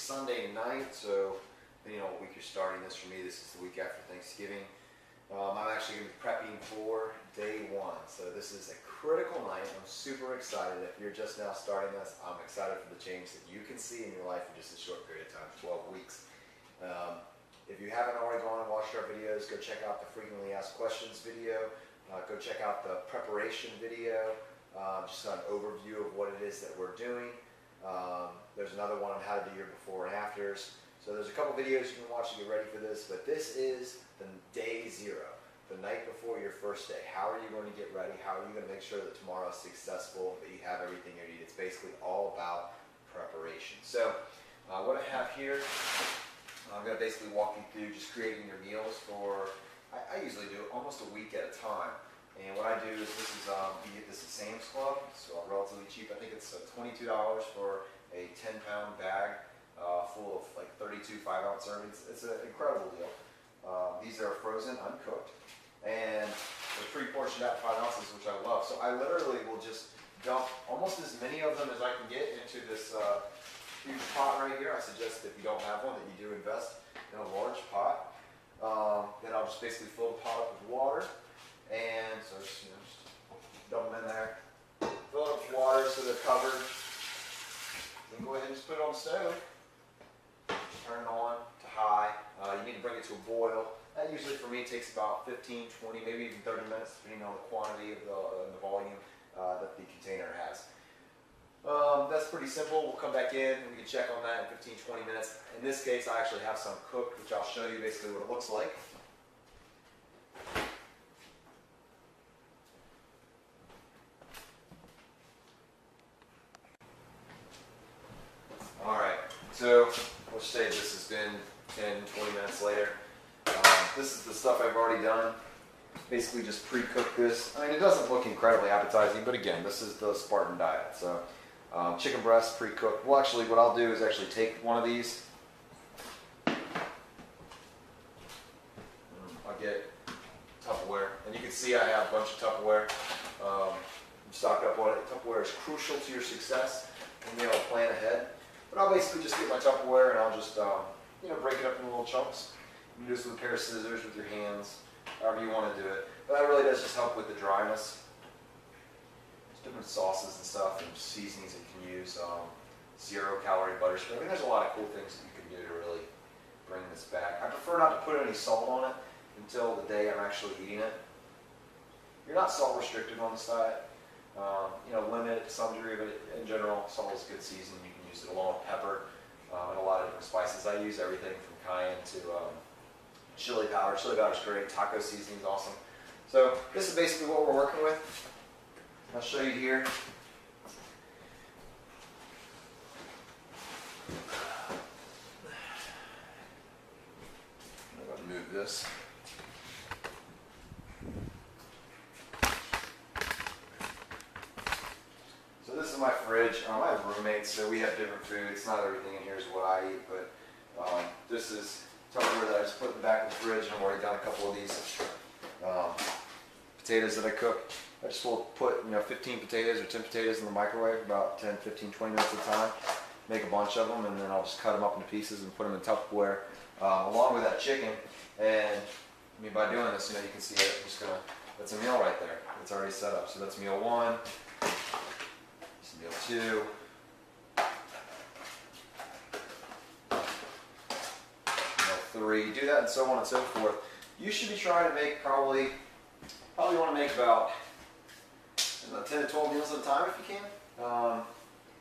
Sunday night, so depending on what week you're starting this, for me this is the week after Thanksgiving. I'm actually going to be prepping for day one, so this is a critical night. I'm super excited. If you're just now starting this, I'm excited for the change that you can see in your life in just a short period of time, 12 weeks. If you haven't already gone and watched our videos, go check out the frequently asked questions video. Go check out the preparation video, just an overview of what it is that we're doing. There's another one on how to do your before and afters. So there's a couple videos you can watch to get ready for this, but this is the day zero, the night before your first day. How are you going to get ready? How are you going to make sure that tomorrow is successful, that you have everything you need? It's basically all about preparation. So what I have here, I'm going to basically walk you through just creating your meals for, I usually do almost a week at a time. And what I do is this is, you get this at Sam's Club, so relatively cheap. I think it's $22 for a 10-pound bag full of like 32 5-ounce servings. It's an incredible deal. These are frozen, uncooked, and they're pre-portioned out 5 ounces, which I love. So I literally will just dump almost as many of them as I can get into this huge pot right here. I suggest if you don't have one that you do invest in a large pot. Then I'll just basically fill the pot up with water, and so just dump them in there. Fill it up with water so they're covered. Then go ahead and just put it on the stove. Turn it on to high. You need to bring it to a boil. That usually for me takes about 15, 20, maybe even 30 minutes, depending on the quantity of the volume that the container has. That's pretty simple. We'll come back in and we can check on that in 15, 20 minutes. In this case, I actually have some cooked, which I'll show you basically what it looks like. Alright, so let's say this has been 10, 20 minutes later. This is the stuff I've already done. Basically just pre-cooked this. I mean, it doesn't look incredibly appetizing, but again, this is the Spartan diet. So chicken breast pre-cooked. Well, actually what I'll do is actually take one of these. I'll get Tupperware, and you can see I have a bunch of Tupperware. I'm stocked up on it. Tupperware is crucial to your success and be able to plan ahead. But I'll basically just get my Tupperware and I'll just break it up in little chunks. You can do this with a pair of scissors, with your hands, however you want to do it. But that really does just help with the dryness. There's different sauces and stuff and seasonings that you can use. 0-calorie butter spread. I mean, there's a lot of cool things that you can do to really bring this back. I prefer not to put any salt on it until the day I'm actually eating it. You're not salt restricted on this diet. Limit it to some degree, but in general, salt is a good seasoning. You can use it along with pepper and a lot of different spices. I use everything from cayenne to chili powder. Chili powder is great. Taco seasoning is awesome. So this is basically what we're working with. I'll show you here. I'm going to move this. So this is my fridge. I have roommates, so we have different foods. Not everything in here is what I eat, but this is Tupperware that I just put in the back of the fridge, and I've already done a couple of these potatoes that I cook. I just will put 15 potatoes or 10 potatoes in the microwave, about 10, 15, 20 minutes at a time. Make a bunch of them, and then I'll just cut them up into pieces and put them in Tupperware along with that chicken. And I mean, by doing this, you can see it. I'm just gonna. That's a meal right there. It's already set up. So that's meal one. This is meal two. Three, do that and so on and so forth. You should be trying to make probably want to make about 10 to 12 meals at a time if you can.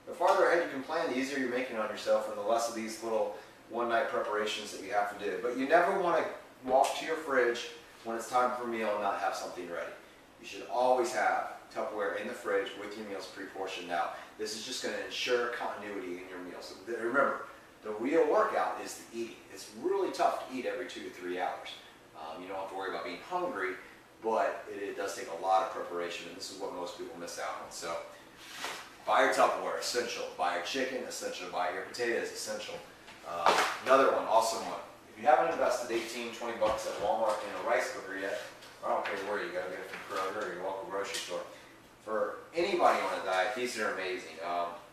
The farther ahead you can plan, the easier you're making it on yourself and the less of these little one-night preparations that you have to do. But you never want to walk to your fridge when it's time for a meal and not have something ready. You should always have Tupperware in the fridge with your meals pre-portioned out. This is just going to ensure continuity in your meals. So remember, the real workout is the eating. It's really tough to eat every 2 to 3 hours. You don't have to worry about being hungry, but it does take a lot of preparation, and this is what most people miss out on. So, buy your Tupperware, essential. Buy your chicken, essential. Buy your potatoes, essential. Another one, awesome one. If you haven't invested 18, 20 bucks at Walmart in a rice cooker yet, I don't care where you go, get it from Kroger or your local grocery store. For anybody on a diet, these are amazing.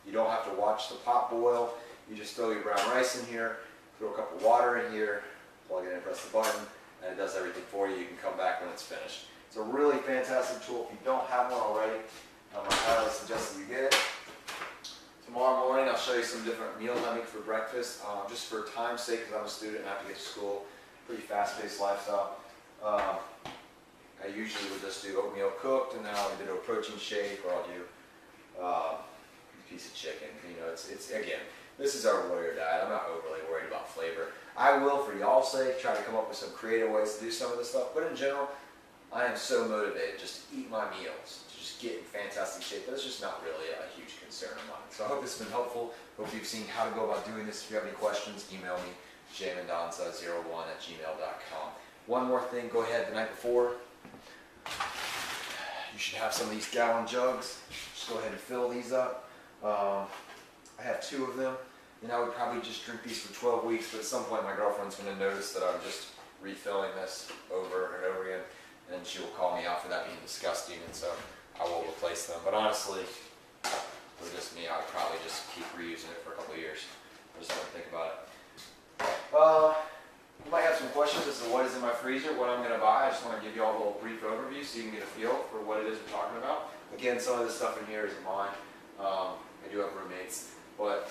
You don't have to watch the pot boil. You just throw your brown rice in here, throw a cup of water in here, plug it in, press the button, and it does everything for you. You can come back when it's finished. It's a really fantastic tool. If you don't have one already, I highly suggest that you get it. Tomorrow morning, I'll show you some different meals I make for breakfast, just for time's sake, because I'm a student and I have to get to school. Pretty fast-paced lifestyle. I usually would just do oatmeal cooked, and then I'll either do a protein shake or I'll do a piece of chicken. You know, it's again, this is our warrior diet. I'm not overly worried about flavor. I will, for y'all's sake, try to come up with some creative ways to do some of this stuff. But in general, I am so motivated just to eat my meals, to just get in fantastic shape. But it's just not really a huge concern of mine. So I hope this has been helpful. Hope you've seen how to go about doing this. If you have any questions, email me, jmendonca01@gmail.com. One more thing, go ahead the night before. You should have some of these gallon jugs. Just go ahead and fill these up. I have 2 of them, and I would probably just drink these for 12 weeks, but at some point my girlfriend's going to notice that I'm just refilling this over and over again, and she will call me out for that being disgusting, and so I will replace them. But honestly, with just me, I would probably just keep reusing it for a couple of years. I just don't think about it. You might have some questions as to what is in my freezer, what I'm going to buy. I just want to give you all a little brief overview so you can get a feel for what it is we're talking about. Again, some of this stuff in here isn't mine. I do have roommates, but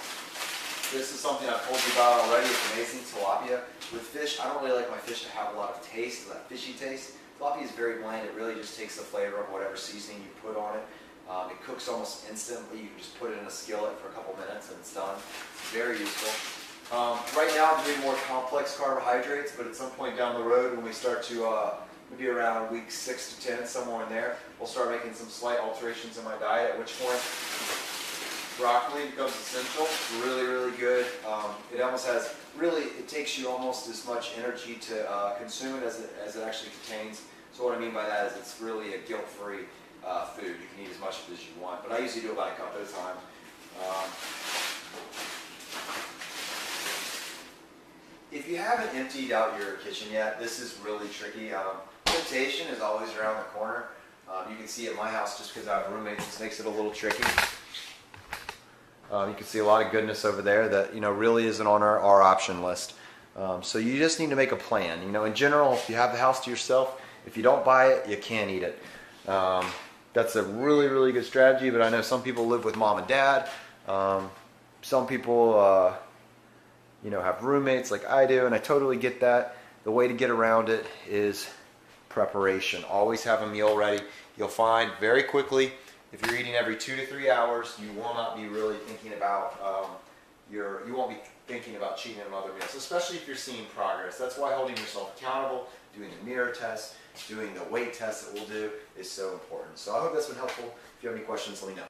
this is something I've told you about already. It's amazing, tilapia. With fish, I don't really like my fish to have a lot of taste, that fishy taste. Tilapia is very bland. It really just takes the flavor of whatever seasoning you put on it. It cooks almost instantly. You can just put it in a skillet for a couple minutes and it's done. It's very useful. Right now I'm doing more complex carbohydrates, but at some point down the road when we start to, maybe around week 6 to 10, somewhere in there, we'll start making some slight alterations in my diet, at which point broccoli becomes essential. It's really, really good. It almost has, really, it takes you almost as much energy to consume it as it actually contains. So what I mean by that is it's really a guilt-free food. You can eat as much of it as you want, but I usually do about a cup at a time. If you haven't emptied out your kitchen yet, this is really tricky. Temptation is always around the corner. You can see at my house, just because I have roommates, this makes it a little tricky. You can see a lot of goodness over there that really isn't on our option list. So you just need to make a plan. In general, if you have the house to yourself, if you don't buy it, you can't eat it. That's a really, really good strategy. But I know some people live with mom and dad. Some people have roommates like I do, and I totally get that. The way to get around it is preparation. Always have a meal ready. You'll find very quickly, if you're eating every 2 to 3 hours, you will not be really thinking about you won't be thinking about cheating on other meals, especially if you're seeing progress. That's why holding yourself accountable, doing the mirror test, doing the weight test that we'll do is so important. So I hope that's been helpful. If you have any questions, let me know.